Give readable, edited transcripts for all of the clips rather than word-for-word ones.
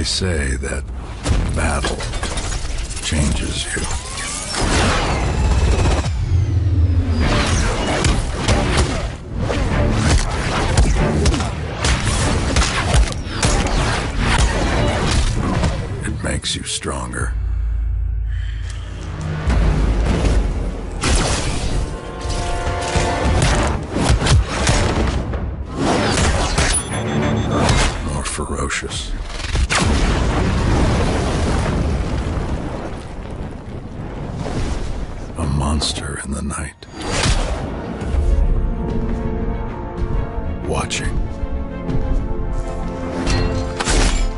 say that battle changes you. It makes you stronger. More ferocious. A monster in the night. Watching.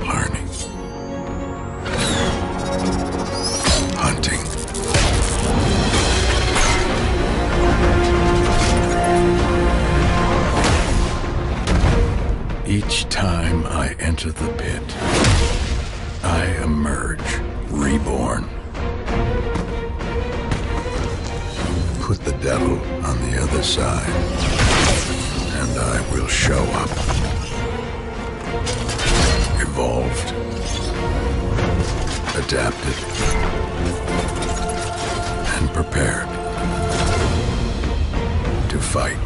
Learning. Hunting. Each time I enter the pit, I emerge reborn. Put the devil on the other side, and I will show up. Evolved. Adapted. And prepared to fight.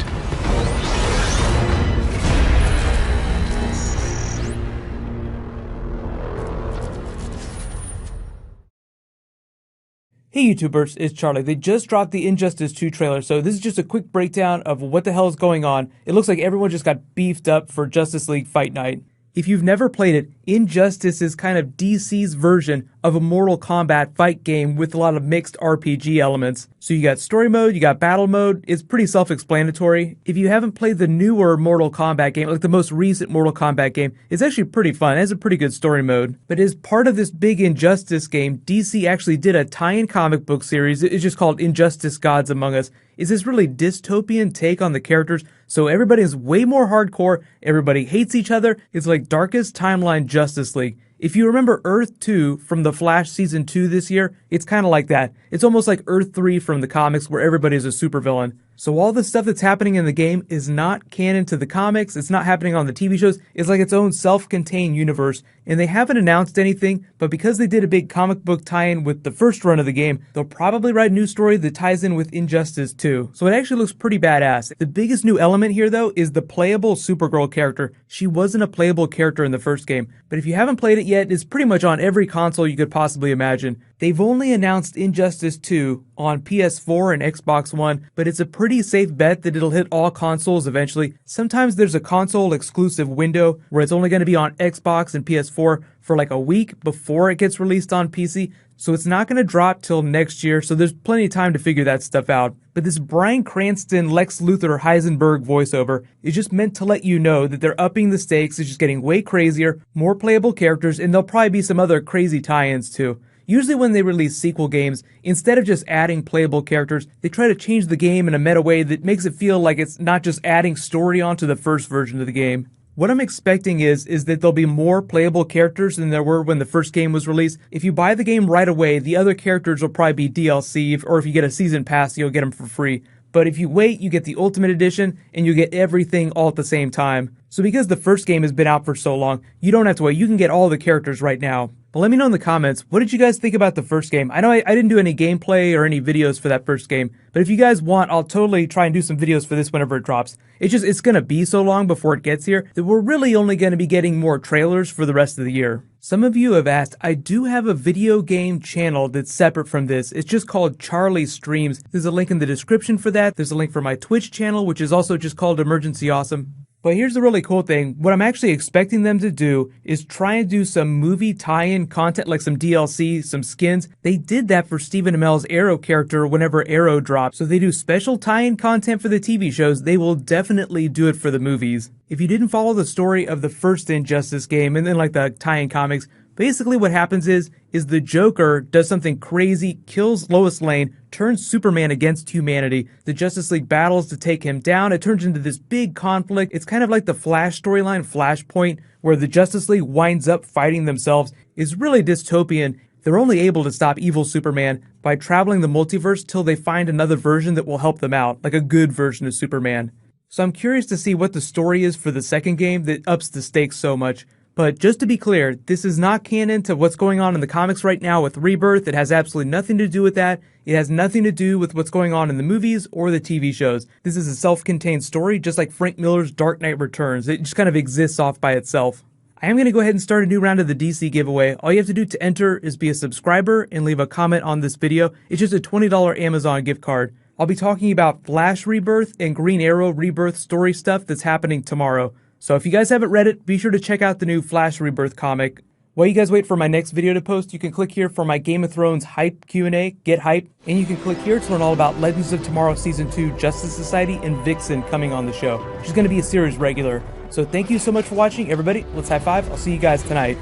Hey YouTubers, it's Charlie. They just dropped the Injustice 2 trailer, so this is just a quick breakdown of what the hell is going on. It looks like everyone just got beefed up for Justice League Fight Night. If you've never played it, Injustice is kind of DC's version of a Mortal Kombat fight game with a lot of mixed RPG elements. So you got story mode, you got battle mode, it's pretty self-explanatory. If you haven't played the newer Mortal Kombat game, like the most recent Mortal Kombat game, it's actually pretty fun, it has a pretty good story mode. But as part of this big Injustice game, DC actually did a tie-in comic book series, it's just called Injustice Gods Among Us. It's this really dystopian take on the characters, so everybody is way more hardcore, everybody hates each other, it's like Darkest Timeline Justice League. If you remember Earth 2 from The Flash Season 2 this year, it's kind of like that. It's almost like Earth 3 from the comics where everybody's a supervillain. So all the stuff that's happening in the game is not canon to the comics, it's not happening on the TV shows, it's like its own self-contained universe. And they haven't announced anything, but because they did a big comic book tie-in with the first run of the game, they'll probably write a new story that ties in with Injustice 2. So it actually looks pretty badass. The biggest new element here though is the playable Supergirl character. She wasn't a playable character in the first game, but if you haven't played it yet, it's pretty much on every console you could possibly imagine. They've only announced Injustice 2 on PS4 and Xbox One, but it's a pretty safe bet that it'll hit all consoles eventually. Sometimes there's a console exclusive window where it's only going to be on Xbox and PS4 for like a week before it gets released on PC, so it's not going to drop till next year, so there's plenty of time to figure that stuff out. But this Bryan Cranston, Lex Luthor, Heisenberg voiceover is just meant to let you know that they're upping the stakes, it's just getting way crazier, more playable characters, and there'll probably be some other crazy tie-ins too. Usually when they release sequel games, instead of just adding playable characters, they try to change the game in a meta way that makes it feel like it's not just adding story onto the first version of the game. What I'm expecting is that there'll be more playable characters than there were when the first game was released. If you buy the game right away, the other characters will probably be DLC, or if you get a season pass, you'll get them for free. But if you wait, you get the Ultimate Edition, and you get everything all at the same time. So because the first game has been out for so long, you don't have to wait, you can get all the characters right now. But let me know in the comments, what did you guys think about the first game? I know I didn't do any gameplay or any videos for that first game, but if you guys want, I'll totally try and do some videos for this whenever it drops. It's gonna be so long before it gets here that we're really only gonna be getting more trailers for the rest of the year. Some of you have asked, I do have a video game channel that's separate from this. It's just called Charlie Streams. There's a link in the description for that. There's a link for my Twitch channel, which is also just called Emergency Awesome. But here's the really cool thing, what I'm actually expecting them to do is try and do some movie tie-in content, like some DLC, some skins. They did that for Stephen Amell's Arrow character whenever Arrow dropped. So if they do special tie-in content for the TV shows, they will definitely do it for the movies. If you didn't follow the story of the first Injustice game and then like the tie-in comics, basically what happens is the Joker does something crazy, kills Lois Lane, turns Superman against humanity. The Justice League battles to take him down. It turns into this big conflict. It's kind of like the Flash storyline, Flashpoint, where the Justice League winds up fighting themselves. It's really dystopian. They're only able to stop evil Superman by traveling the multiverse till they find another version that will help them out, like a good version of Superman. So I'm curious to see what the story is for the second game that ups the stakes so much. But just to be clear, this is not canon to what's going on in the comics right now with Rebirth. It has absolutely nothing to do with that. It has nothing to do with what's going on in the movies or the TV shows. This is a self-contained story, just like Frank Miller's Dark Knight Returns. It just kind of exists off by itself. I am going to go ahead and start a new round of the DC giveaway. All you have to do to enter is be a subscriber and leave a comment on this video. It's just a $20 Amazon gift card. I'll be talking about Flash Rebirth and Green Arrow Rebirth story stuff that's happening tomorrow. So if you guys haven't read it, be sure to check out the new Flash Rebirth comic. While you guys wait for my next video to post, you can click here for my Game of Thrones hype Q&A, get hype, and you can click here to learn all about Legends of Tomorrow Season 2, Justice Society, and Vixen coming on the show. She's going to be a series regular. So thank you so much for watching, everybody. Let's high five. I'll see you guys tonight.